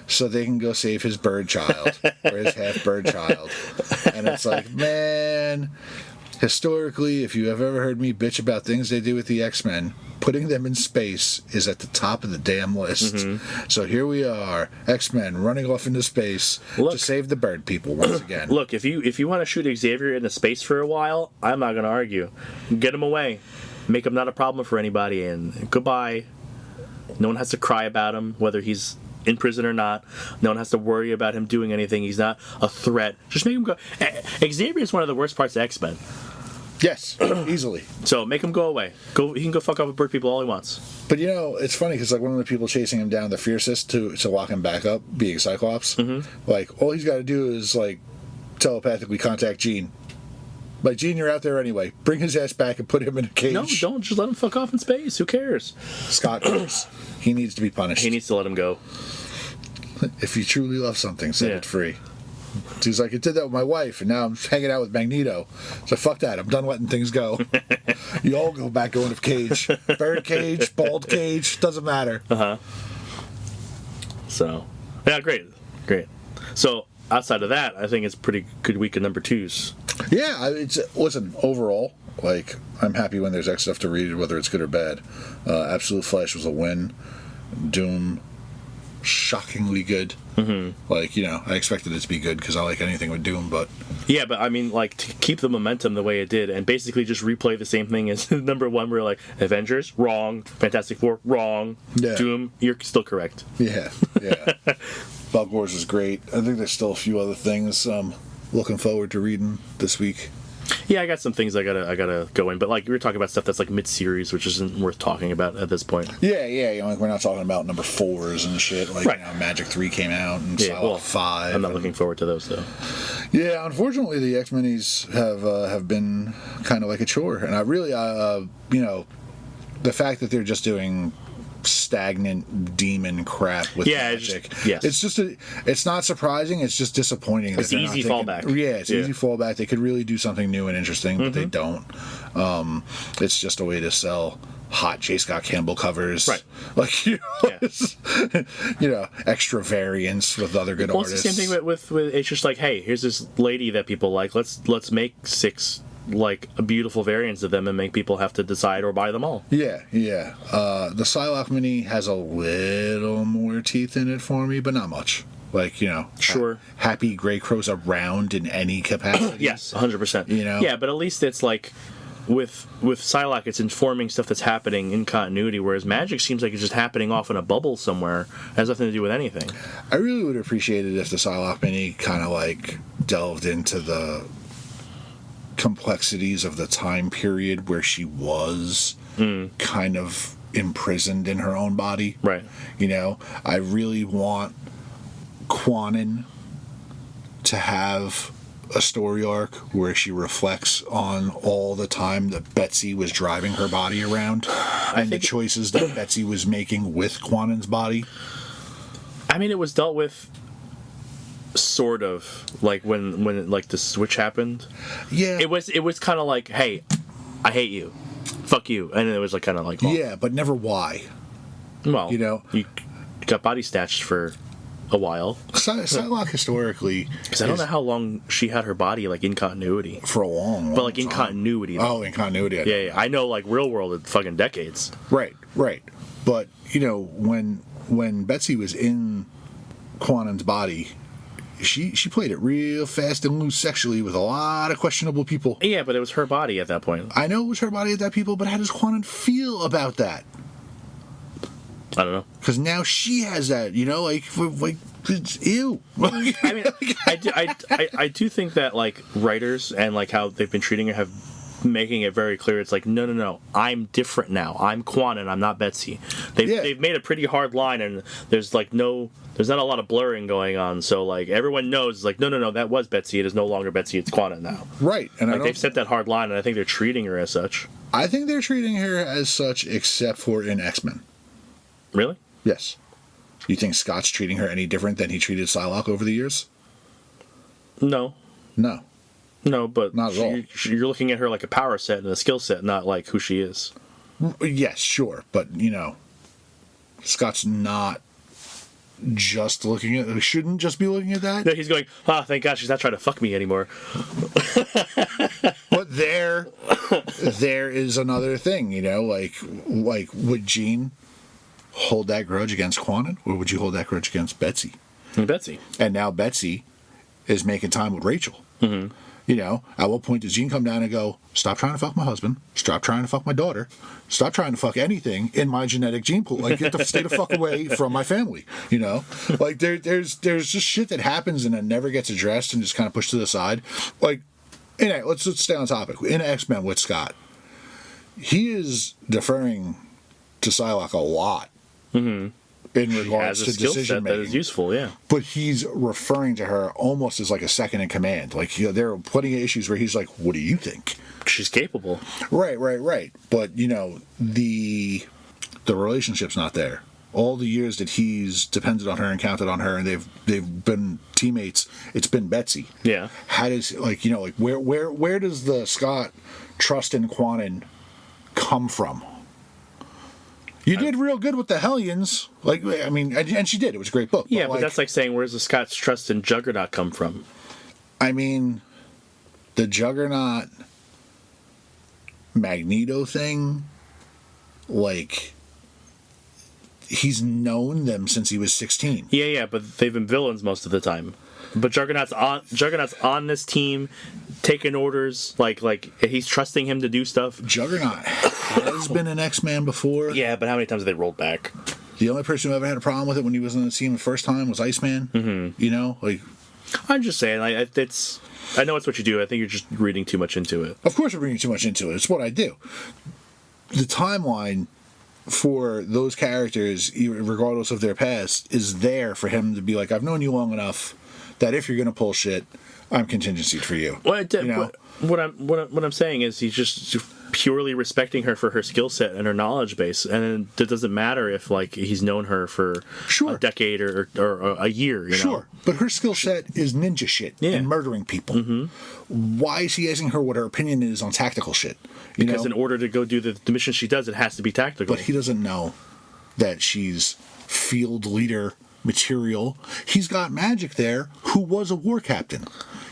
so they can go save his bird child or his half bird child. And it's like, man, historically, if you have ever heard me bitch about things they do with the X-Men, putting them in space is at the top of the damn list. Mm-hmm. So here we are, X-Men running off into space to save the bird people once again. Look, if you want to shoot Xavier into space for a while, I'm not going to argue. Get him away. Make him not a problem for anybody, and goodbye. No one has to cry about him, whether he's in prison or not. No one has to worry about him doing anything. He's not a threat. Just make him go. Xavier is one of the worst parts of X-Men. Yes, easily. So make him go away. He can go fuck off with bird people all he wants. But it's funny because like one of the people chasing him down, the fiercest to lock him back up, being Cyclops. Mm-hmm. Like all he's got to do is like telepathically contact Jean. Like, Jean, you're out there anyway. Bring his ass back and put him in a cage. No, don't. Just let him fuck off in space. Who cares? Scott cares. He needs to be punished. He needs to let him go. If you truly love something, set it free. He's like, I did that with my wife, and now I'm hanging out with Magneto. So fuck that. I'm done letting things go. You all go back into a cage. Bird cage, bald cage, doesn't matter. So, yeah, great. So, outside of that, I think it's a pretty good week of number 2s. Yeah, listen, overall, like, I'm happy when there's X stuff to read, whether it's good or bad. Absolute Flash was a win. Doom, shockingly good. Mm-hmm. Like, I expected it to be good because I like anything with Doom, but... Yeah, but I mean, like, to keep the momentum the way it did and basically just replay the same thing as number 1, where, like, Avengers, wrong. Fantastic Four, wrong. Yeah. Doom, you're still correct. Yeah. Bugwars is great. I think there's still a few other things looking forward to reading this week. Yeah, I got some things I gotta go in, but like you were talking about stuff that's like mid-series, which isn't worth talking about at this point. Yeah, like we're not talking about number 4s and shit. Like right. Magic 3 came out and Psylocke 5. I'm not looking forward to those though. Yeah, unfortunately, the X-Minis have been kind of like a chore, and I really, the fact that they're just doing stagnant demon crap with Magic. It's not surprising. It's just disappointing. It's easy fallback. Yeah, it's easy fallback. They could really do something new and interesting, but they don't. It's just a way to sell hot J. Scott Campbell covers, right? Like extra variants with other good artists. It's the same thing with it's just like, hey, here's this lady that people like. Let's make 6 like beautiful variants of them and make people have to decide or buy them all. Yeah. The Psylocke mini has a little more teeth in it for me, but not much. Like, sure. Happy Grey Crow's around in any capacity. Yes, 100%. Yeah, but at least it's like with Psylocke, it's informing stuff that's happening in continuity, whereas Magic seems like it's just happening off in a bubble somewhere. It has nothing to do with anything. I really would appreciate it if the Psylocke mini kind of like delved into the complexities of the time period where she was kind of imprisoned in her own body. Right. I really want Quanon to have a story arc where she reflects on all the time that Betsy was driving her body around and the choices that Betsy was making with Quanon's body. I mean, it was dealt with sort of like when like the switch happened. Yeah, it was kind of like, hey, I hate you, fuck you, and it was like kind of like, yeah, but never why. Well, you got body snatched for a while. Psylocke historically, because I don't know how long she had her body like in continuity for a long but like time. In continuity. Though. Oh, in continuity. Yeah, I know, like real world, it's fucking decades. Right. But when Betsy was in Quanon's body, she played it real fast and loose sexually with a lot of questionable people. Yeah, but it was her body at that point. I know it was her body at that people, but how does Quanon feel about that? I don't know. Because now she has that, like it's ew. I mean, I do think that like writers and like how they've been treating her have making it very clear. It's like no, I'm different now. I'm Quanon. I'm not Betsy. They've made a pretty hard line, and there's not a lot of blurring going on. So like everyone knows, it's like no, that was Betsy. It is no longer Betsy. It's Quanon now. Right, and like they've set that hard line, and I think they're treating her as such. I think they're treating her as such, except for in X-Men. Really? Yes. You think Scott's treating her any different than he treated Psylocke over the years? No. No, but not at all. You're looking at her like a power set and a skill set, not like who she is. Yes, sure, but Scott's not just looking at. Shouldn't just be looking at that. No, he's going. Thank God she's not trying to fuck me anymore. But there is another thing, like would Jean hold that grudge against Quanon, or would you hold that grudge against Betsy? Betsy. And now Betsy is making time with Rachel. Mm-hmm. At what point does Jean come down and go, stop trying to fuck my husband, stop trying to fuck my daughter, stop trying to fuck anything in my genetic gene pool, like get the stay the fuck away from my family, like there's just shit that happens and it never gets addressed and just kind of pushed to the side. Like, let's stay on topic. In X-Men with Scott, he is deferring to Psylocke a lot. Mm-hmm. In regards to decision making, that is useful, yeah. But he's referring to her almost as like a second in command. Like there are plenty of issues where he's like, "What do you think?" She's capable. Right. But the relationship's not there. All the years that he's depended on her and counted on her, and they've been teammates. It's been Betsy. Yeah. How does where does the Scott trust in Quanon come from? You did real good with the Hellions. And she did. It was a great book. Yeah, but that's like saying, where's the Scott's trust in Juggernaut come from? I mean, the Juggernaut Magneto thing, he's known them since he was 16. Yeah, but they've been villains most of the time. But Juggernaut's on this team, taking orders, like he's trusting him to do stuff. Juggernaut has been an X-Man before. Yeah, but how many times have they rolled back? The only person who ever had a problem with it when he was on the team the first time was Iceman. Mm-hmm. I'm just saying, I know it's what you do. I think you're just reading too much into it. Of course, we're reading too much into it. It's what I do. The timeline for those characters, regardless of their past, is there for him to be like, I've known you long enough that if you're going to pull shit, I'm contingency for you. Well, what I'm saying is he's just purely respecting her for her skill set and her knowledge base, and it doesn't matter if he's known her for a decade or a year. Sure, but her skill set is ninja shit and murdering people. Mm-hmm. Why is he asking her what her opinion is on tactical shit? Because in order to go do the mission she does, it has to be tactical. But he doesn't know that she's field leader material. He's got Magic there, who was a war captain.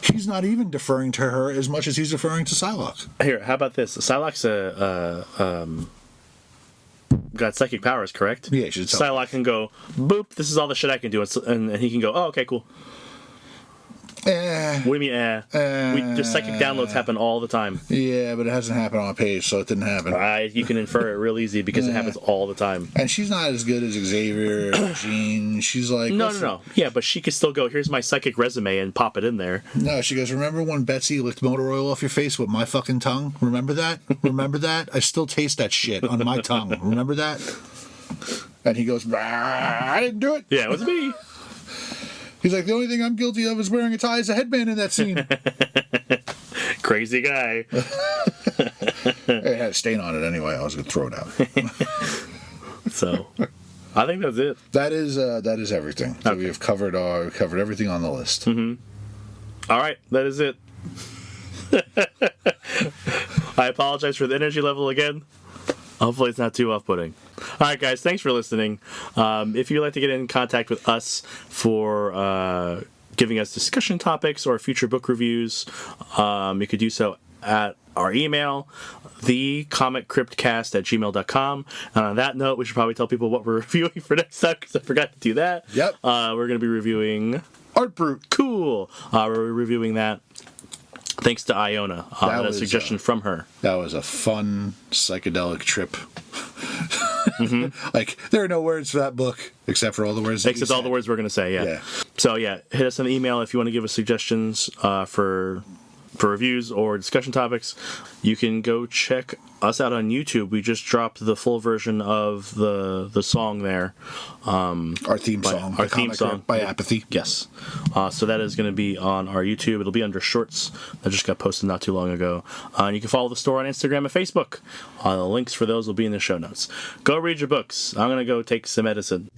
He's not even deferring to her as much as he's deferring to Psylocke. Here, how about this? Psylocke's got psychic powers, correct? Yeah, she's Psylocke can go, boop, this is all the shit I can do, and he can go, oh, okay, cool. What do you mean, There's psychic downloads happen all the time. Yeah, but it hasn't happened on a page, so it didn't happen. You can infer it real easy because it happens all the time. And she's not as good as Xavier or Jean. She's like... No. Yeah, but she could still go, here's my psychic resume, and pop it in there. No, she goes, remember when Betsy licked motor oil off your face with my fucking tongue? Remember that? Remember that? I still taste that shit on my tongue. Remember that? And he goes, I didn't do it. Yeah, it was me. He's like, the only thing I'm guilty of is wearing a tie as a headband in that scene. Crazy guy. It had a stain on it anyway. I was going to throw it out. So, I think that's it. That is everything. So okay. We've covered everything on the list. Mm-hmm. All right, that is it. I apologize for the energy level again. Hopefully it's not too off-putting. All right, guys, thanks for listening. If you'd like to get in contact with us for giving us discussion topics or future book reviews, you could do so at our email, thecomiccryptcast@gmail.com. And on that note, we should probably tell people what we're reviewing for next time, because I forgot to do that. Yep. We're going to be reviewing... Art Brute. Cool. We're reviewing that. Thanks to Iona. That was a suggestion from her. That was a fun psychedelic trip. Like, there are no words for that book except for all the words. Except all the words we're going to say. Yeah. So hit us an email if you want to give us suggestions for reviews or discussion topics. You can go check us out on YouTube. We just dropped the full version of the song there. Our theme song by Apathy. Yes. So that is going to be on our YouTube. It'll be under Shorts. That just got posted not too long ago. And you can follow the store on Instagram and Facebook. The links for those will be in the show notes. Go read your books. I'm going to go take some medicine.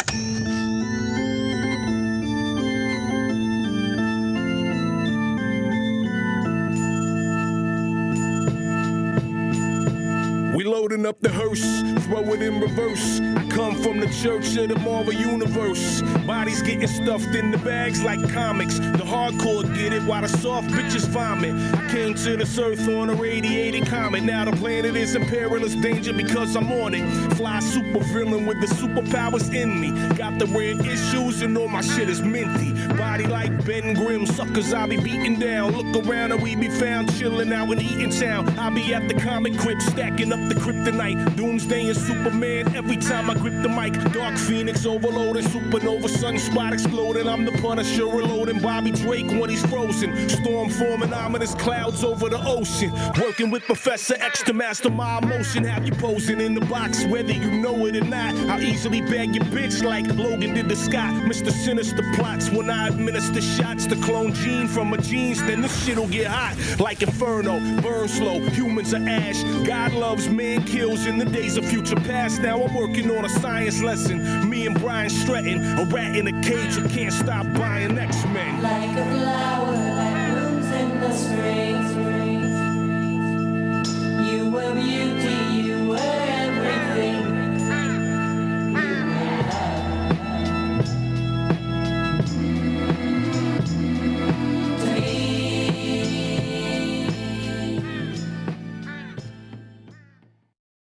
We loading up the hearse, throw it in reverse. I come from the church of the Marvel Universe. Bodies getting stuffed in the bags like comics. The hardcore get it while the soft bitches vomit. I came to this earth on a radiated comet. Now the planet is in perilous danger because I'm on it. Fly super villain with the superpowers in me. Got the red issues and all my shit is minty. Body like Ben Grimm, suckers I be beating down. Look around and we be found chilling out in Eatontown. I be at the comic crypt stacking up the kryptonite. Doomsday and Superman every time I grip the mic. Dark Phoenix overloading, supernova sunspot exploding. I'm the Punisher reloading Bobby Drake when he's frozen. Storm forming ominous clouds over the ocean. Working with Professor X to master my emotion. Have you posing in the box whether you know it or not. I'll easily bag your bitch like Logan did to Scott. Mr. Sinister plots when I administer shots to clone Gene from a jeans. Then this shit'll get hot like Inferno. Burn slow, humans are ash. God loves man kills in the days of future past. Now I'm working on a science lesson. Me and Brian Stratton, a rat in a cage who can't stop buying X-Men. Like a flower that blooms in the spring.